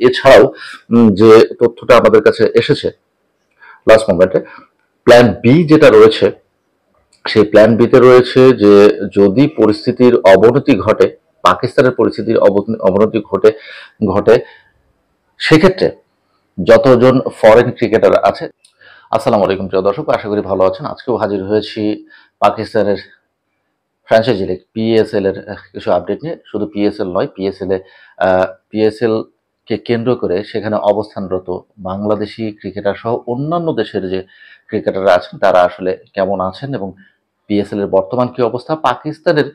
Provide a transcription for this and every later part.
এছাড়াও যে তথ্যটা আমাদের কাছে এসেছে লাস্ট মোমেন্টে, প্ল্যান বি যেটা রয়েছে, সেই প্ল্যান বিতে রয়েছে যে যদি পরিস্থিতির অবনতি ঘটে, পাকিস্তানের পরিস্থিতির অবনতি ঘটে ঘটে সেক্ষেত্রে যতজন ফরেন ক্রিকেটার আছে। আসসালামু আলাইকুম প্রিয় দর্শক, আশা করি ভালো আছেন। আজকেও হাজির হয়েছি পাকিস্তানের ফ্র্যাঞ্চাইজি লিগ পিএসএল এর কিছু আপডেট নিয়ে। শুধু পিএসএল নয়, পিএসএল কে কেন্দ্র করে সেখানে অবস্থানরত বাংলাদেশি ক্রিকেটার সহ অন্যান্য দেশের যে ক্রিকেটাররা আছেন তারা আসলে কেমন আছেন এবং পিএসএল এর বর্তমান কি অবস্থা, পাকিস্তানের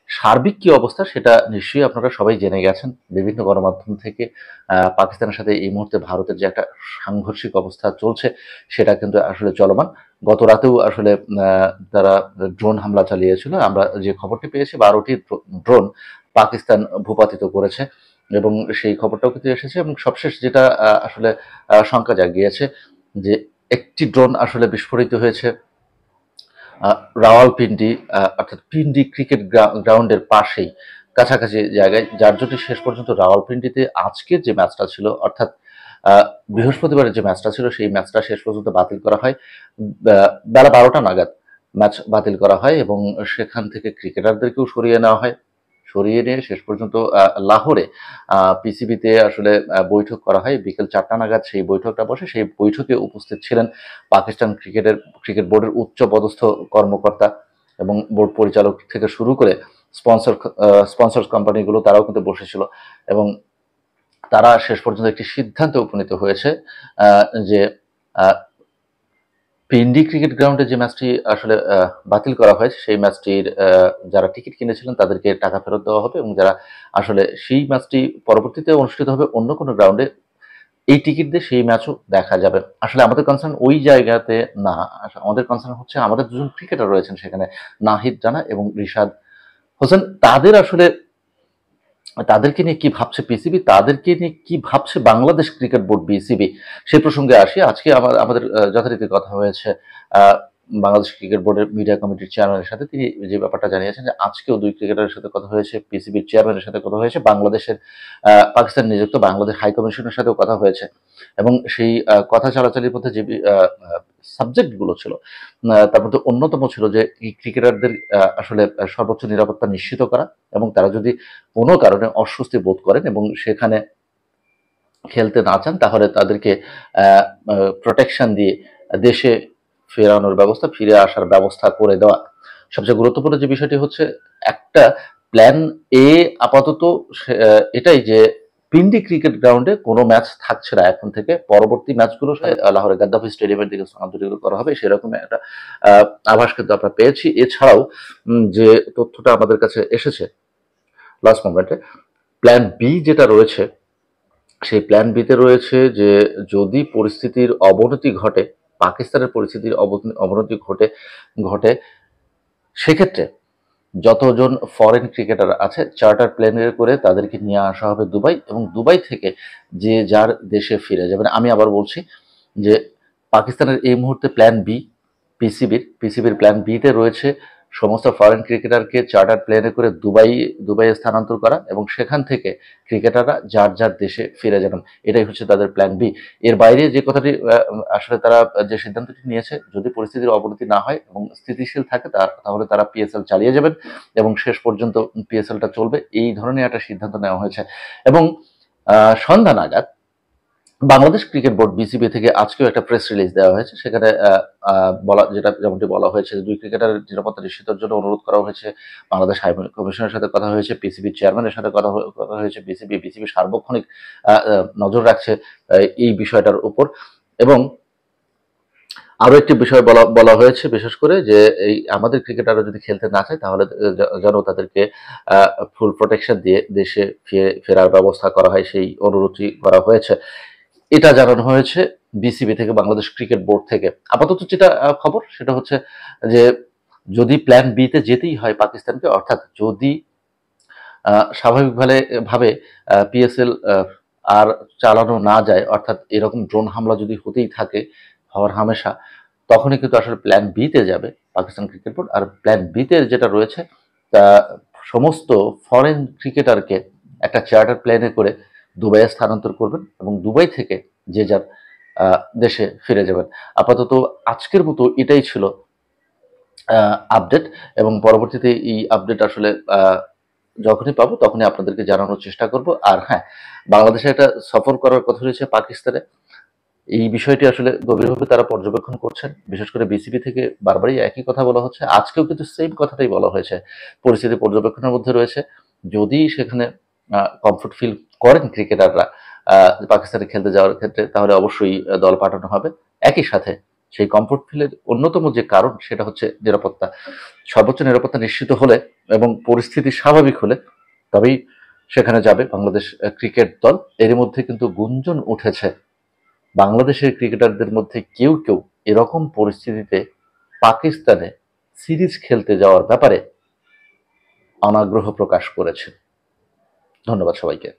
সার্বিক কি অবস্থা, সেটা নিশ্চয়ই আপনারা সবাই জেনে গেছেন বিভিন্ন গণমাধ্যম থেকে। পাকিস্তানের সাথে এই মুহূর্তে ভারতের যে একটা সাংঘর্ষিক অবস্থা চলছে সেটা কিন্তু আসলে চলমান। গত রাতেও আসলে তারা ড্রোন হামলা চালিয়েছিল। আমরা যে খবরটি পেয়েছি 12টি ড্রোন পাকিস্তান ভূপাতিত করেছে এবং সেই খবরটাও কিন্তু এসেছে। এবং সবশেষ যেটা আসলে শঙ্কা জাগিয়েছে যে একটি ড্রোন আসলে বিস্ফোরিত হয়েছে রাওয়ালপিন্ডি, অর্থাৎ পিন্ডি ক্রিকেট গ্রাউন্ডের পাশেই কাছাকাছি জায়গায়, যার জন্য শেষ পর্যন্ত রাওয়ালপিন্ডিতে আজকের যে ম্যাচটা ছিল, অর্থাৎ বৃহস্পতিবারের যে ম্যাচটা ছিল, সেই ম্যাচটা শেষ পর্যন্ত বাতিল করা হয়। বেলা 12টা নাগাদ ম্যাচ বাতিল করা হয় এবং সেখান থেকে ক্রিকেটারদেরকেও সরিয়ে নেওয়া হয়। সরিয়ে নিয়ে শেষ পর্যন্ত লাহোরে পিসিবিতে আসলে বৈঠক করা হয়। বিকেল 4টা নাগাদ সেই বৈঠকটা বসে। সেই বৈঠকে উপস্থিত ছিলেন পাকিস্তান ক্রিকেট বোর্ডের উচ্চ পদস্থ কর্মকর্তা এবং বোর্ড পরিচালক থেকে শুরু করে স্পন্সর কোম্পানিগুলো, তারাও কিন্তু বসেছিল এবং তারা শেষ পর্যন্ত একটি সিদ্ধান্তে উপনীত হয়েছে যে পিন্ডি ক্রিকেট গ্রাউন্ডে যে ম্যাচটি আসলে বাতিল করা হয়েছে, সেই ম্যাচটির যারা টিকিট কিনেছিলেন তাদেরকে টাকা ফেরত দেওয়া হবে এবং যারা আসলে সেই ম্যাচটি পরবর্তীতে অনুষ্ঠিত হবে অন্য কোনো গ্রাউন্ডে, এই টিকিট দিয়ে সেই ম্যাচও দেখা যাবে। আসলে আমাদের কনসার্ন ওই জায়গাতে না, আমাদের কনসার্ন হচ্ছে আমাদের দুজন ক্রিকেটার রয়েছেন সেখানে, নাহিদ রানা এবং রিশাদ হোসেন। তাদেরকে নিয়ে কি ভাবছে পিসিবি, তাদেরকে নিয়ে কি ভাবছে বাংলাদেশ ক্রিকেট বোর্ড বিসিবি, সে প্রসঙ্গে আসি। আজকে আমাদের যথারীতি কথা হয়েছে বাংলাদেশ ক্রিকেট বোর্ডের মিডিয়া কমিটির চেয়ারম্যানের সাথে। তিনি যে ব্যাপারটা জানিয়েছেন যে আজকেও দুই ক্রিকেটারের সাথে কথা হয়েছে, পিসিবির চেয়ারম্যানের সাথে কথা হয়েছে, বাংলাদেশের পাকিস্তান নিযুক্ত বাংলাদেশ হাই কমিশনের সাথেও কথা হয়েছে এবং সেই কথা চালাচালির মধ্যে যে সাবজেক্টগুলো ছিল তার মধ্যে অন্যতম ছিল যে এই ক্রিকেটারদের আসলে সর্বোচ্চ নিরাপত্তা নিশ্চিত করা এবং তারা যদি কোনো কারণে অস্বস্তি বোধ করেন এবং সেখানে খেলতে না চান তাহলে তাদেরকে প্রোটেকশন দিয়ে দেশে ফেরানোর ব্যবস্থা, ফিরে আসার ব্যবস্থা করে দেওয়া। সবচেয়ে গুরুত্বপূর্ণ যে বিষয়টি হচ্ছে একটা প্ল্যান এ আপাতত এটাই যে পিন্ডি ক্রিকেট গ্রাউন্ডে কোনো ম্যাচ থাকছে না এখন থেকে। পরবর্তী ম্যাচগুলো লাহোরের গাদ্দাফি স্টেডিয়ামের দিকে স্থানান্তরিত করা হবে, সেরকম একটা আভাস কিন্তু আমরা পেয়েছি। এছাড়াও যে তথ্যটা আমাদের কাছে এসেছে লাস্ট মোমেন্টে, প্ল্যান বি যেটা রয়েছে, সেই প্ল্যান বিতে রয়েছে যে যদি পরিস্থিতির অবনতি ঘটে, পাকিস্তানের পরিস্থিতির অবনতি ঘটে সেক্ষেত্রে যতজন ফরেন ক্রিকেটার আছে চার্টার প্লেনে করে তাদেরকে নিয়ে আসা হবে দুবাই এবং দুবাই থেকে যে যার দেশে ফিরে যাবেন। আমি আবার বলছি যে পাকিস্তানের এই মুহূর্তে প্ল্যান বি, পিসিবির প্ল্যান বিতে রয়েছে সমস্ত ফরেন ক্রিকেটারকে চার্টার প্লেনে করে দুবাইয়ে স্থানান্তর করা এবং সেখান থেকে ক্রিকেটাররা যার যার দেশে ফিরে যাবেন। এটাই হচ্ছে তাদের প্ল্যান বি। এর বাইরে যে কথাটি আসলে তারা যে সিদ্ধান্তটি নিয়েছে, যদি পরিস্থিতির অবনতি না হয় এবং স্থিতিশীল থাকে তাহলে তারা পিএসএল চালিয়ে যাবেন এবং শেষ পর্যন্ত পিএসএলটা চলবে, এই ধরনের একটা সিদ্ধান্ত নেওয়া হয়েছে। এবং সন্ধ্যা নাগাদ বাংলাদেশ ক্রিকেট বোর্ড বিসিবি থেকে আজকেও একটা প্রেস রিলিজ দেওয়া হয়েছে। সেখানে যেমনটি বলা হয়েছে দুই ক্রিকেটারের নিরাপত্তা নিশ্চিতের জন্য অনুরোধ করা হয়েছে। বাংলাদেশ হাই কমিশনের সাথে কথা হয়েছে, পিসিবির চেয়ারম্যানের সাথে কথা হয়েছে। বিসিবি সার্বক্ষণিক নজর রাখছে এই বিষয়টার উপর। এবং আরো একটি বিষয় বলা হয়েছে বিশেষ করে যে এই আমাদের ক্রিকেটাররা যদি খেলতে না চায় তাহলে যেন তাদেরকে ফুল প্রোটেকশন দিয়ে দেশে ফেরার ব্যবস্থা করা হয়, সেই অনুরোধটি করা হয়েছে। এটা জানানো হয়েছে বিসিবি থেকে, বাংলাদেশ ক্রিকেট বোর্ড থেকে। আপাতত যেটা খবর সেটা হচ্ছে যে যদি প্ল্যান বিতে যেতেই হয় পাকিস্তানকে, অর্থাৎ যদি স্বাভাবিকভাবে পিএসএল আর চালানো না যায়, অর্থাৎ এরকম ড্রোন হামলা যদি হতেই থাকে হওয়ার হামেশা, তখনই কিন্তু আসলে প্ল্যান বিতে যাবে পাকিস্তান ক্রিকেট বোর্ড। আর প্ল্যান বিতে যেটা রয়েছে তা সমস্ত ফরেন ক্রিকেটারকে একটা চার্টার প্লেনে করে দুবাইয়ে স্থানান্তর করবেন এবং দুবাই থেকে যে যার দেশে ফিরে যাবেন। আপাতত আজকের মতো এটাই ছিল আপডেট, এবং পরবর্তীতে এই আপডেট আসলে যখনই পাবো তখনই আপনাদেরকে জানানোর চেষ্টা করব। আর হ্যাঁ, বাংলাদেশে একটা সফর করার কথা রয়েছে পাকিস্তানে। এই বিষয়টি আসলে গভীরভাবে তারা পর্যবেক্ষণ করছেন। বিশেষ করে বিসিবি থেকে বারবারই একই কথা বলা হচ্ছে। আজকেও কিন্তু সেম কথাটাই বলা হয়েছে। পরিস্থিতি পর্যবেক্ষণের মধ্যে রয়েছে। যদি সেখানে কমফোর্ট ফিল করেন ক্রিকেটাররা পাকিস্তানে খেলতে যাওয়ার ক্ষেত্রে, তাহলে অবশ্যই দল পাঠানো হবে। একই সাথে সেই কমফোর্ট ফিলের অন্যতম যে কারণ সেটা হচ্ছে নিরাপত্তা। সর্বোচ্চ নিরাপত্তা নিশ্চিত হলে এবং পরিস্থিতি স্বাভাবিক হলে তবেই সেখানে যাবে বাংলাদেশ ক্রিকেট দল। এর মধ্যে কিন্তু গুঞ্জন উঠেছে বাংলাদেশের ক্রিকেটারদের মধ্যে কেউ কেউ এরকম পরিস্থিতিতে পাকিস্তানে সিরিজ খেলতে যাওয়ার ব্যাপারে অনাগ্রহ প্রকাশ করেছে। ধন্যবাদ সবাইকে।